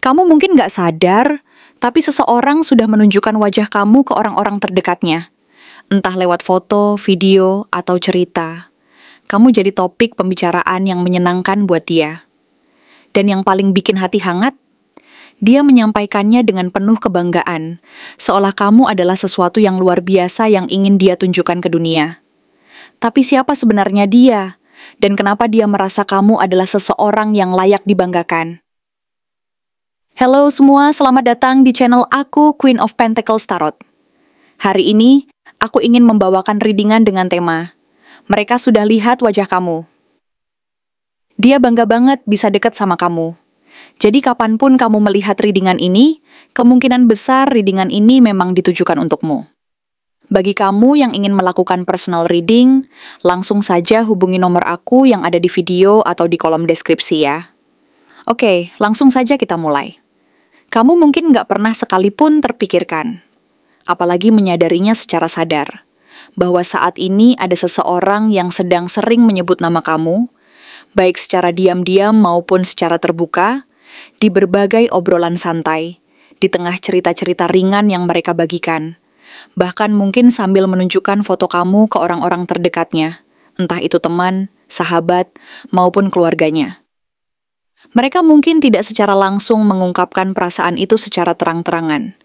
Kamu mungkin nggak sadar, tapi seseorang sudah menunjukkan wajah kamu ke orang-orang terdekatnya. Entah lewat foto, video, atau cerita. Kamu jadi topik pembicaraan yang menyenangkan buat dia. Dan yang paling bikin hati hangat, dia menyampaikannya dengan penuh kebanggaan, seolah kamu adalah sesuatu yang luar biasa yang ingin dia tunjukkan ke dunia. Tapi siapa sebenarnya dia? Dan kenapa dia merasa kamu adalah seseorang yang layak dibanggakan? Halo semua, selamat datang di channel aku, Queen of Pentacles Tarot. Hari ini, aku ingin membawakan readingan dengan tema, mereka sudah lihat wajah kamu. Dia bangga banget bisa dekat sama kamu. Jadi kapanpun kamu melihat readingan ini, kemungkinan besar readingan ini memang ditujukan untukmu. Bagi kamu yang ingin melakukan personal reading, langsung saja hubungi nomor aku yang ada di video atau di kolom deskripsi ya. Oke, langsung saja kita mulai. Kamu mungkin nggak pernah sekalipun terpikirkan, apalagi menyadarinya secara sadar, bahwa saat ini ada seseorang yang sedang sering menyebut nama kamu, baik secara diam-diam maupun secara terbuka, di berbagai obrolan santai, di tengah cerita-cerita ringan yang mereka bagikan, bahkan mungkin sambil menunjukkan foto kamu ke orang-orang terdekatnya, entah itu teman, sahabat, maupun keluarganya. Mereka mungkin tidak secara langsung mengungkapkan perasaan itu secara terang-terangan,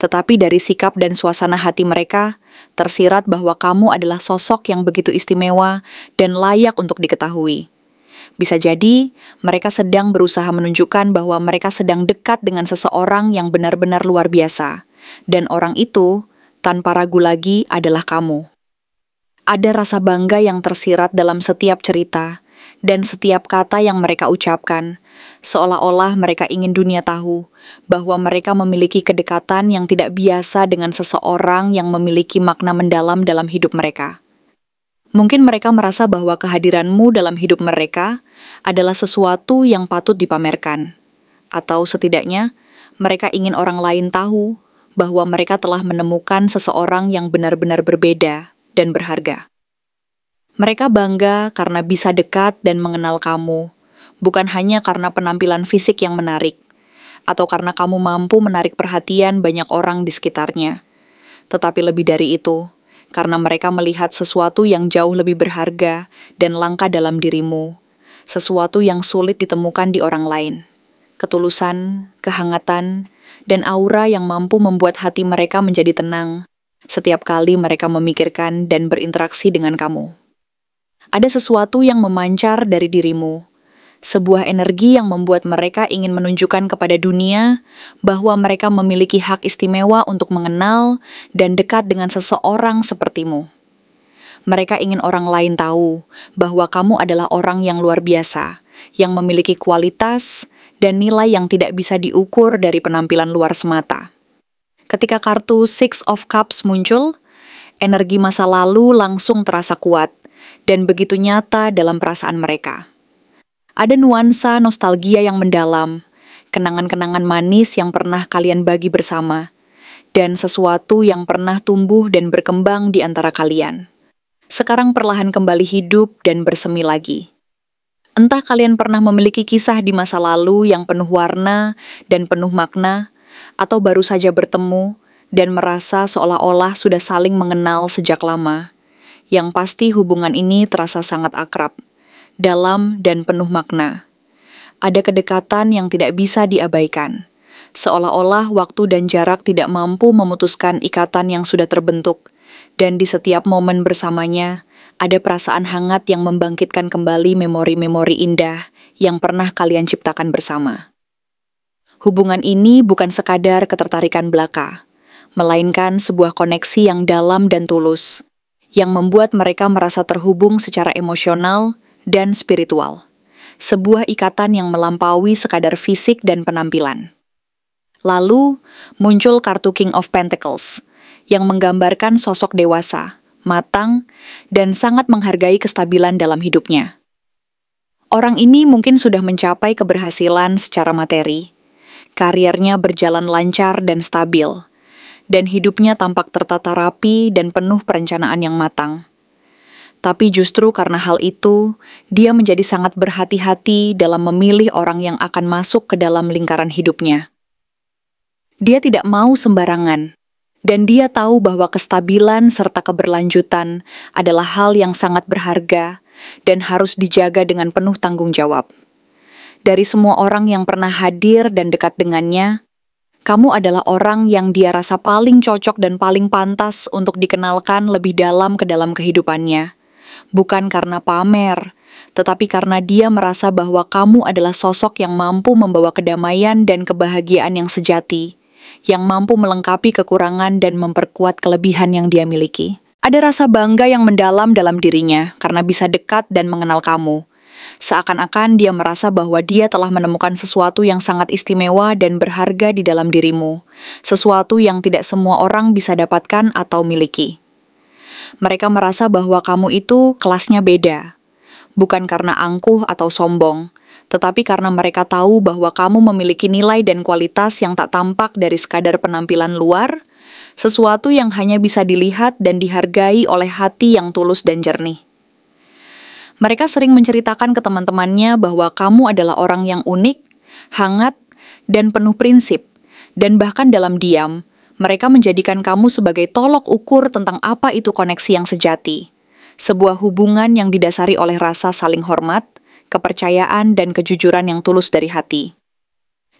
tetapi dari sikap dan suasana hati mereka, tersirat bahwa kamu adalah sosok yang begitu istimewa dan layak untuk diketahui. Bisa jadi, mereka sedang berusaha menunjukkan bahwa mereka sedang dekat dengan seseorang yang benar-benar luar biasa, dan orang itu, tanpa ragu lagi, adalah kamu. Ada rasa bangga yang tersirat dalam setiap cerita, dan setiap kata yang mereka ucapkan, seolah-olah mereka ingin dunia tahu bahwa mereka memiliki kedekatan yang tidak biasa dengan seseorang yang memiliki makna mendalam dalam hidup mereka. Mungkin mereka merasa bahwa kehadiranmu dalam hidup mereka adalah sesuatu yang patut dipamerkan. Atau setidaknya, mereka ingin orang lain tahu bahwa mereka telah menemukan seseorang yang benar-benar berbeda dan berharga. Mereka bangga karena bisa dekat dan mengenal kamu, bukan hanya karena penampilan fisik yang menarik, atau karena kamu mampu menarik perhatian banyak orang di sekitarnya. Tetapi lebih dari itu, karena mereka melihat sesuatu yang jauh lebih berharga dan langka dalam dirimu, sesuatu yang sulit ditemukan di orang lain. Ketulusan, kehangatan, dan aura yang mampu membuat hati mereka menjadi tenang setiap kali mereka memikirkan dan berinteraksi dengan kamu. Ada sesuatu yang memancar dari dirimu, sebuah energi yang membuat mereka ingin menunjukkan kepada dunia bahwa mereka memiliki hak istimewa untuk mengenal dan dekat dengan seseorang sepertimu. Mereka ingin orang lain tahu bahwa kamu adalah orang yang luar biasa, yang memiliki kualitas dan nilai yang tidak bisa diukur dari penampilan luar semata. Ketika kartu Six of Cups muncul, energi masa lalu langsung terasa kuat dan begitu nyata dalam perasaan mereka. Ada nuansa nostalgia yang mendalam, kenangan-kenangan manis yang pernah kalian bagi bersama, dan sesuatu yang pernah tumbuh dan berkembang di antara kalian. Sekarang perlahan kembali hidup dan bersemi lagi. Entah kalian pernah memiliki kisah di masa lalu yang penuh warna dan penuh makna, atau baru saja bertemu dan merasa seolah-olah sudah saling mengenal sejak lama. Yang pasti hubungan ini terasa sangat akrab, dalam dan penuh makna. Ada kedekatan yang tidak bisa diabaikan, seolah-olah waktu dan jarak tidak mampu memutuskan ikatan yang sudah terbentuk, dan di setiap momen bersamanya, ada perasaan hangat yang membangkitkan kembali memori-memori indah yang pernah kalian ciptakan bersama. Hubungan ini bukan sekadar ketertarikan belaka, melainkan sebuah koneksi yang dalam dan tulus, yang membuat mereka merasa terhubung secara emosional dan spiritual. Sebuah ikatan yang melampaui sekadar fisik dan penampilan. Lalu, muncul kartu King of Pentacles, yang menggambarkan sosok dewasa, matang, dan sangat menghargai kestabilan dalam hidupnya. Orang ini mungkin sudah mencapai keberhasilan secara materi, karirnya berjalan lancar dan stabil, dan hidupnya tampak tertata rapi dan penuh perencanaan yang matang. Tapi justru karena hal itu, dia menjadi sangat berhati-hati dalam memilih orang yang akan masuk ke dalam lingkaran hidupnya. Dia tidak mau sembarangan, dan dia tahu bahwa kestabilan serta keberlanjutan adalah hal yang sangat berharga dan harus dijaga dengan penuh tanggung jawab. Dari semua orang yang pernah hadir dan dekat dengannya, kamu adalah orang yang dia rasa paling cocok dan paling pantas untuk dikenalkan lebih dalam ke dalam kehidupannya. Bukan karena pamer, tetapi karena dia merasa bahwa kamu adalah sosok yang mampu membawa kedamaian dan kebahagiaan yang sejati, yang mampu melengkapi kekurangan dan memperkuat kelebihan yang dia miliki. Ada rasa bangga yang mendalam dalam dirinya karena bisa dekat dan mengenal kamu. Seakan-akan dia merasa bahwa dia telah menemukan sesuatu yang sangat istimewa dan berharga di dalam dirimu, sesuatu yang tidak semua orang bisa dapatkan atau miliki. Mereka merasa bahwa kamu itu kelasnya beda, bukan karena angkuh atau sombong, tetapi karena mereka tahu bahwa kamu memiliki nilai dan kualitas yang tak tampak dari sekadar penampilan luar, sesuatu yang hanya bisa dilihat dan dihargai oleh hati yang tulus dan jernih. Mereka sering menceritakan ke teman-temannya bahwa kamu adalah orang yang unik, hangat, dan penuh prinsip, dan bahkan dalam diam, mereka menjadikan kamu sebagai tolok ukur tentang apa itu koneksi yang sejati. Sebuah hubungan yang didasari oleh rasa saling hormat, kepercayaan, dan kejujuran yang tulus dari hati.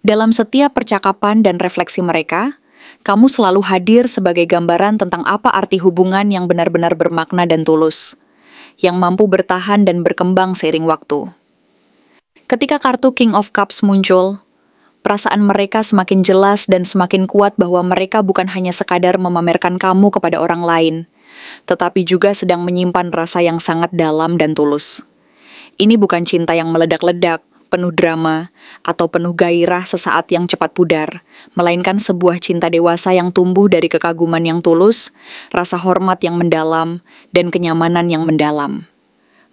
Dalam setiap percakapan dan refleksi mereka, kamu selalu hadir sebagai gambaran tentang apa arti hubungan yang benar-benar bermakna dan tulus, yang mampu bertahan dan berkembang seiring waktu. Ketika kartu King of Cups muncul, perasaan mereka semakin jelas dan semakin kuat bahwa mereka bukan hanya sekadar memamerkan kamu kepada orang lain, tetapi juga sedang menyimpan rasa yang sangat dalam dan tulus. Ini bukan cinta yang meledak-ledak, penuh drama, atau penuh gairah sesaat yang cepat pudar, melainkan sebuah cinta dewasa yang tumbuh dari kekaguman yang tulus, rasa hormat yang mendalam, dan kenyamanan yang mendalam.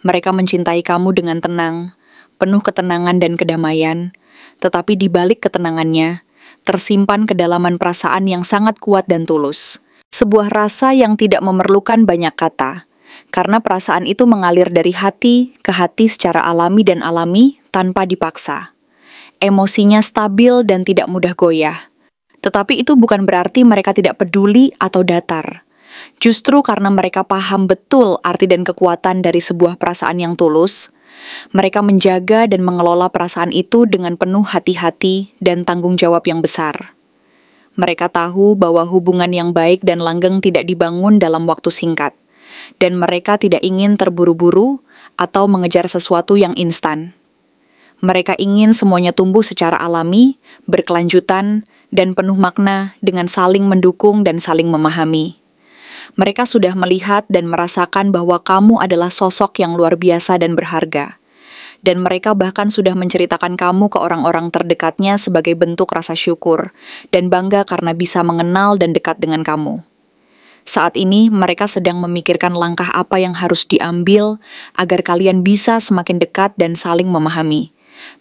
Mereka mencintai kamu dengan tenang, penuh ketenangan dan kedamaian, tetapi di balik ketenangannya, tersimpan kedalaman perasaan yang sangat kuat dan tulus. Sebuah rasa yang tidak memerlukan banyak kata, karena perasaan itu mengalir dari hati ke hati secara alami dan alami tanpa dipaksa. Emosinya stabil dan tidak mudah goyah. Tetapi itu bukan berarti mereka tidak peduli atau datar. Justru karena mereka paham betul arti dan kekuatan dari sebuah perasaan yang tulus, mereka menjaga dan mengelola perasaan itu dengan penuh hati-hati dan tanggung jawab yang besar. Mereka tahu bahwa hubungan yang baik dan langgeng tidak dibangun dalam waktu singkat, dan mereka tidak ingin terburu-buru atau mengejar sesuatu yang instan. Mereka ingin semuanya tumbuh secara alami, berkelanjutan, dan penuh makna dengan saling mendukung dan saling memahami. Mereka sudah melihat dan merasakan bahwa kamu adalah sosok yang luar biasa dan berharga. Dan mereka bahkan sudah menceritakan kamu ke orang-orang terdekatnya sebagai bentuk rasa syukur dan bangga karena bisa mengenal dan dekat dengan kamu. Saat ini, mereka sedang memikirkan langkah apa yang harus diambil agar kalian bisa semakin dekat dan saling memahami,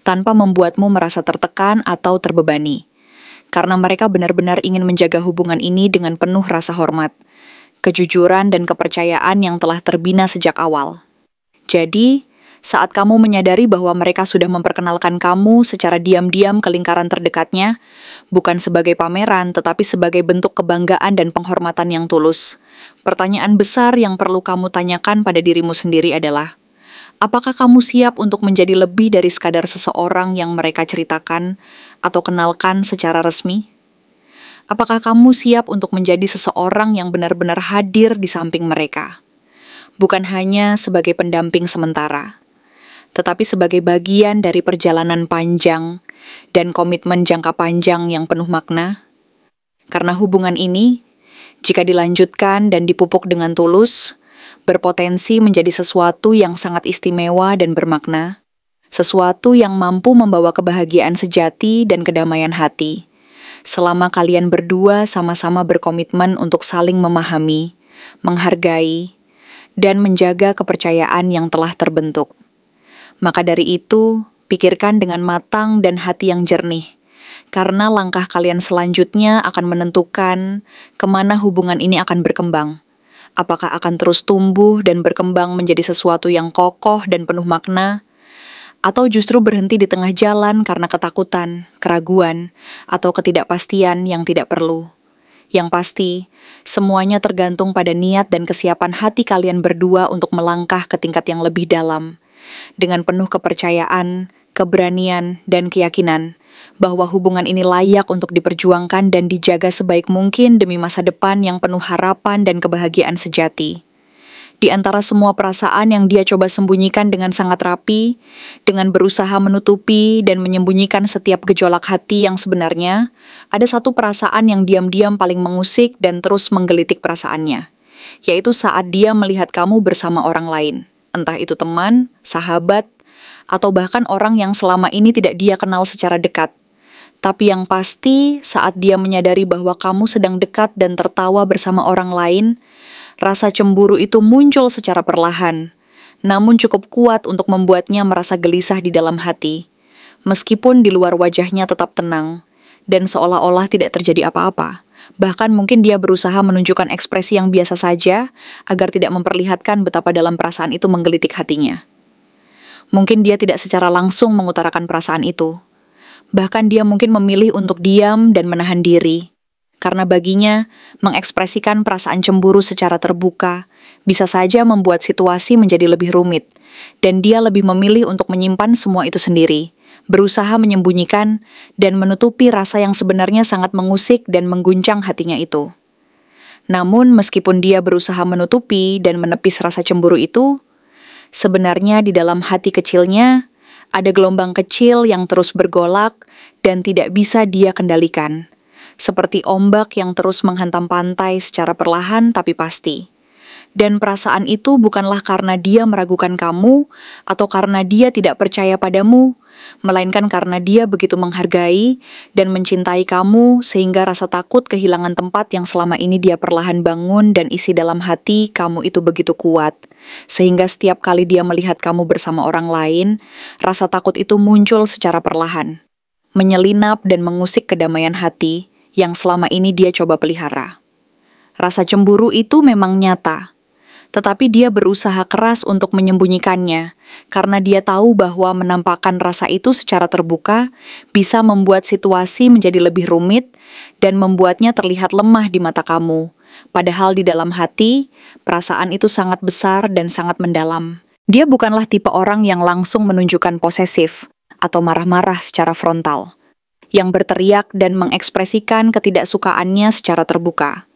tanpa membuatmu merasa tertekan atau terbebani. Karena mereka benar-benar ingin menjaga hubungan ini dengan penuh rasa hormat, kejujuran dan kepercayaan yang telah terbina sejak awal. Jadi, saat kamu menyadari bahwa mereka sudah memperkenalkan kamu secara diam-diam ke lingkaran terdekatnya, bukan sebagai pameran, tetapi sebagai bentuk kebanggaan dan penghormatan yang tulus, pertanyaan besar yang perlu kamu tanyakan pada dirimu sendiri adalah, apakah kamu siap untuk menjadi lebih dari sekadar seseorang yang mereka ceritakan atau kenalkan secara resmi? Apakah kamu siap untuk menjadi seseorang yang benar-benar hadir di samping mereka? Bukan hanya sebagai pendamping sementara, tetapi sebagai bagian dari perjalanan panjang dan komitmen jangka panjang yang penuh makna. Karena hubungan ini, jika dilanjutkan dan dipupuk dengan tulus, berpotensi menjadi sesuatu yang sangat istimewa dan bermakna, sesuatu yang mampu membawa kebahagiaan sejati dan kedamaian hati, selama kalian berdua sama-sama berkomitmen untuk saling memahami, menghargai, dan menjaga kepercayaan yang telah terbentuk. Maka dari itu, pikirkan dengan matang dan hati yang jernih, karena langkah kalian selanjutnya akan menentukan kemana hubungan ini akan berkembang. Apakah akan terus tumbuh dan berkembang menjadi sesuatu yang kokoh dan penuh makna? Atau justru berhenti di tengah jalan karena ketakutan, keraguan, atau ketidakpastian yang tidak perlu? Yang pasti, semuanya tergantung pada niat dan kesiapan hati kalian berdua untuk melangkah ke tingkat yang lebih dalam, dengan penuh kepercayaan, keberanian, dan keyakinan bahwa hubungan ini layak untuk diperjuangkan dan dijaga sebaik mungkin demi masa depan yang penuh harapan dan kebahagiaan sejati. Di antara semua perasaan yang dia coba sembunyikan dengan sangat rapi, dengan berusaha menutupi dan menyembunyikan setiap gejolak hati yang sebenarnya, ada satu perasaan yang diam-diam paling mengusik dan terus menggelitik perasaannya, yaitu saat dia melihat kamu bersama orang lain, entah itu teman, sahabat, atau bahkan orang yang selama ini tidak dia kenal secara dekat. Tapi yang pasti, saat dia menyadari bahwa kamu sedang dekat dan tertawa bersama orang lain, rasa cemburu itu muncul secara perlahan, namun cukup kuat untuk membuatnya merasa gelisah di dalam hati, meskipun di luar wajahnya tetap tenang, dan seolah-olah tidak terjadi apa-apa. Bahkan mungkin dia berusaha menunjukkan ekspresi yang biasa saja, agar tidak memperlihatkan betapa dalam perasaan itu menggelitik hatinya. Mungkin dia tidak secara langsung mengutarakan perasaan itu. Bahkan dia mungkin memilih untuk diam dan menahan diri. Karena baginya, mengekspresikan perasaan cemburu secara terbuka bisa saja membuat situasi menjadi lebih rumit. Dan dia lebih memilih untuk menyimpan semua itu sendiri, berusaha menyembunyikan dan menutupi rasa yang sebenarnya sangat mengusik dan mengguncang hatinya itu. Namun meskipun dia berusaha menutupi dan menepis rasa cemburu itu, sebenarnya di dalam hati kecilnya, ada gelombang kecil yang terus bergolak dan tidak bisa dia kendalikan. Seperti ombak yang terus menghantam pantai secara perlahan tapi pasti. Dan perasaan itu bukanlah karena dia meragukan kamu atau karena dia tidak percaya padamu, melainkan karena dia begitu menghargai dan mencintai kamu sehingga rasa takut kehilangan tempat yang selama ini dia perlahan bangun dan isi dalam hati kamu itu begitu kuat. Sehingga setiap kali dia melihat kamu bersama orang lain, rasa takut itu muncul secara perlahan, menyelinap dan mengusik kedamaian hati yang selama ini dia coba pelihara. Rasa cemburu itu memang nyata, tetapi dia berusaha keras untuk menyembunyikannya, karena dia tahu bahwa menampakkan rasa itu secara terbuka bisa membuat situasi menjadi lebih rumit dan membuatnya terlihat lemah di mata kamu. Padahal di dalam hati, perasaan itu sangat besar dan sangat mendalam. Dia bukanlah tipe orang yang langsung menunjukkan posesif atau marah-marah secara frontal, yang berteriak dan mengekspresikan ketidaksukaannya secara terbuka.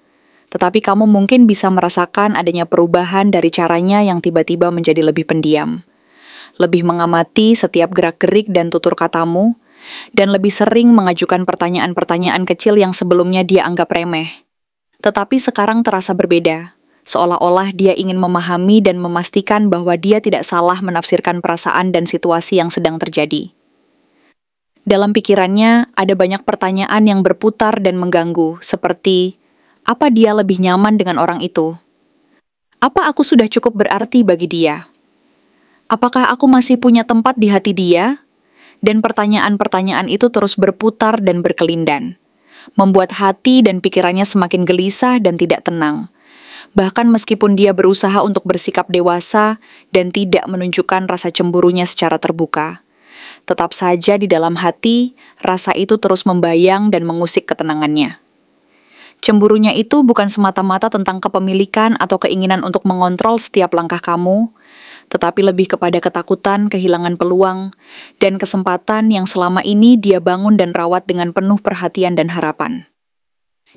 Tetapi kamu mungkin bisa merasakan adanya perubahan dari caranya yang tiba-tiba menjadi lebih pendiam, lebih mengamati setiap gerak-gerik dan tutur katamu, dan lebih sering mengajukan pertanyaan-pertanyaan kecil yang sebelumnya dia anggap remeh. Tetapi sekarang terasa berbeda, seolah-olah dia ingin memahami dan memastikan bahwa dia tidak salah menafsirkan perasaan dan situasi yang sedang terjadi. Dalam pikirannya, ada banyak pertanyaan yang berputar dan mengganggu, seperti, apa dia lebih nyaman dengan orang itu? Apa aku sudah cukup berarti bagi dia? Apakah aku masih punya tempat di hati dia? Dan pertanyaan-pertanyaan itu terus berputar dan berkelindan, membuat hati dan pikirannya semakin gelisah dan tidak tenang. Bahkan meskipun dia berusaha untuk bersikap dewasa dan tidak menunjukkan rasa cemburunya secara terbuka, tetap saja di dalam hati, rasa itu terus membayang dan mengusik ketenangannya. Cemburunya itu bukan semata-mata tentang kepemilikan atau keinginan untuk mengontrol setiap langkah kamu, tetapi lebih kepada ketakutan kehilangan peluang dan kesempatan yang selama ini dia bangun dan rawat dengan penuh perhatian dan harapan.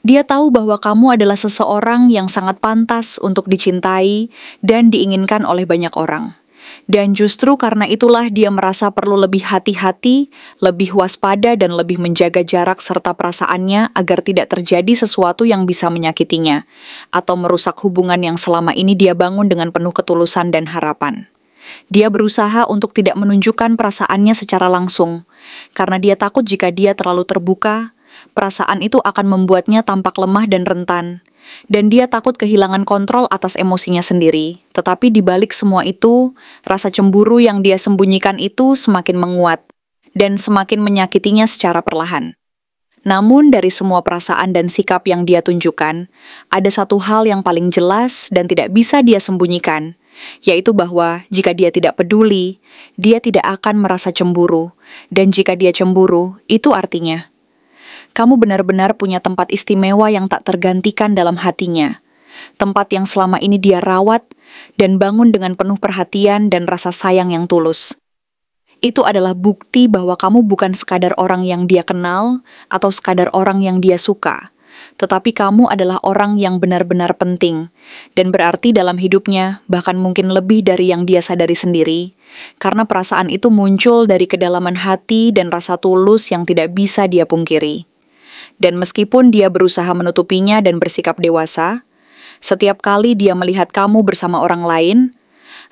Dia tahu bahwa kamu adalah seseorang yang sangat pantas untuk dicintai dan diinginkan oleh banyak orang. Dan justru karena itulah dia merasa perlu lebih hati-hati, lebih waspada dan lebih menjaga jarak serta perasaannya agar tidak terjadi sesuatu yang bisa menyakitinya atau merusak hubungan yang selama ini dia bangun dengan penuh ketulusan dan harapan. Dia berusaha untuk tidak menunjukkan perasaannya secara langsung, karena dia takut jika dia terlalu terbuka, perasaan itu akan membuatnya tampak lemah dan rentan. Dan dia takut kehilangan kontrol atas emosinya sendiri. Tetapi di balik semua itu, rasa cemburu yang dia sembunyikan itu semakin menguat dan semakin menyakitinya secara perlahan. Namun dari semua perasaan dan sikap yang dia tunjukkan, ada satu hal yang paling jelas dan tidak bisa dia sembunyikan, yaitu bahwa jika dia tidak peduli, dia tidak akan merasa cemburu, dan jika dia cemburu, itu artinya kamu benar-benar punya tempat istimewa yang tak tergantikan dalam hatinya, tempat yang selama ini dia rawat dan bangun dengan penuh perhatian dan rasa sayang yang tulus. Itu adalah bukti bahwa kamu bukan sekadar orang yang dia kenal atau sekadar orang yang dia suka, tetapi kamu adalah orang yang benar-benar penting dan berarti dalam hidupnya, bahkan mungkin lebih dari yang dia sadari sendiri, karena perasaan itu muncul dari kedalaman hati dan rasa tulus yang tidak bisa dia pungkiri. Dan meskipun dia berusaha menutupinya dan bersikap dewasa, setiap kali dia melihat kamu bersama orang lain,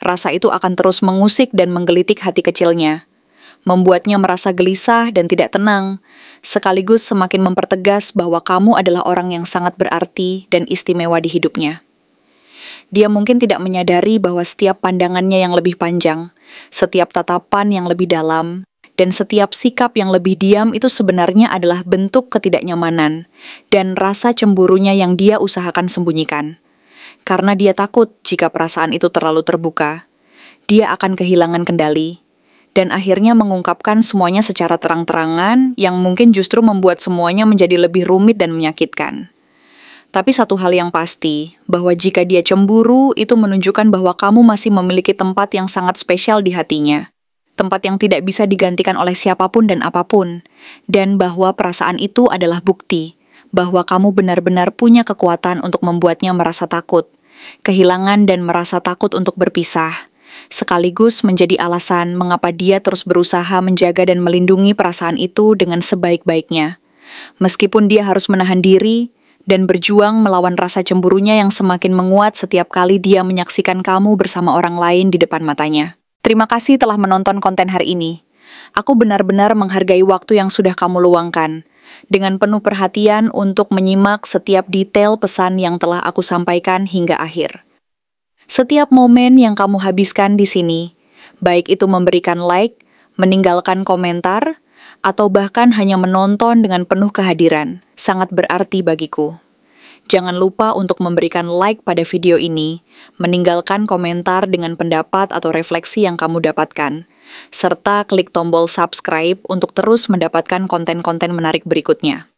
rasa itu akan terus mengusik dan menggelitik hati kecilnya, membuatnya merasa gelisah dan tidak tenang, sekaligus semakin mempertegas bahwa kamu adalah orang yang sangat berarti dan istimewa di hidupnya. Dia mungkin tidak menyadari bahwa setiap pandangannya yang lebih panjang, setiap tatapan yang lebih dalam, dan setiap sikap yang lebih diam itu sebenarnya adalah bentuk ketidaknyamanan dan rasa cemburunya yang dia usahakan sembunyikan. Karena dia takut jika perasaan itu terlalu terbuka, dia akan kehilangan kendali, dan akhirnya mengungkapkan semuanya secara terang-terangan yang mungkin justru membuat semuanya menjadi lebih rumit dan menyakitkan. Tapi satu hal yang pasti, bahwa jika dia cemburu, itu menunjukkan bahwa kamu masih memiliki tempat yang sangat spesial di hatinya. Tempat yang tidak bisa digantikan oleh siapapun dan apapun, dan bahwa perasaan itu adalah bukti bahwa kamu benar-benar punya kekuatan untuk membuatnya merasa takut, kehilangan dan merasa takut untuk berpisah, sekaligus menjadi alasan mengapa dia terus berusaha menjaga dan melindungi perasaan itu dengan sebaik-baiknya. Meskipun dia harus menahan diri dan berjuang melawan rasa cemburunya yang semakin menguat setiap kali dia menyaksikan kamu bersama orang lain di depan matanya. Terima kasih telah menonton konten hari ini. Aku benar-benar menghargai waktu yang sudah kamu luangkan, dengan penuh perhatian untuk menyimak setiap detail pesan yang telah aku sampaikan hingga akhir. Setiap momen yang kamu habiskan di sini, baik itu memberikan like, meninggalkan komentar, atau bahkan hanya menonton dengan penuh kehadiran, sangat berarti bagiku. Jangan lupa untuk memberikan like pada video ini, meninggalkan komentar dengan pendapat atau refleksi yang kamu dapatkan, serta klik tombol subscribe untuk terus mendapatkan konten-konten menarik berikutnya.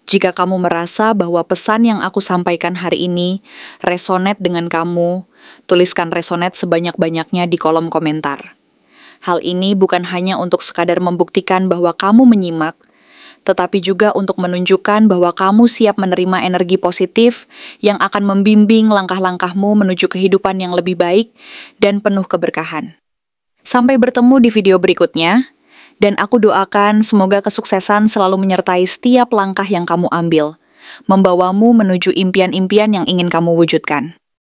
Jika kamu merasa bahwa pesan yang aku sampaikan hari ini resonate dengan kamu, tuliskan resonate sebanyak-banyaknya di kolom komentar. Hal ini bukan hanya untuk sekadar membuktikan bahwa kamu menyimak, tetapi juga untuk menunjukkan bahwa kamu siap menerima energi positif yang akan membimbing langkah-langkahmu menuju kehidupan yang lebih baik dan penuh keberkahan. Sampai bertemu di video berikutnya, dan aku doakan semoga kesuksesan selalu menyertai setiap langkah yang kamu ambil, membawamu menuju impian-impian yang ingin kamu wujudkan.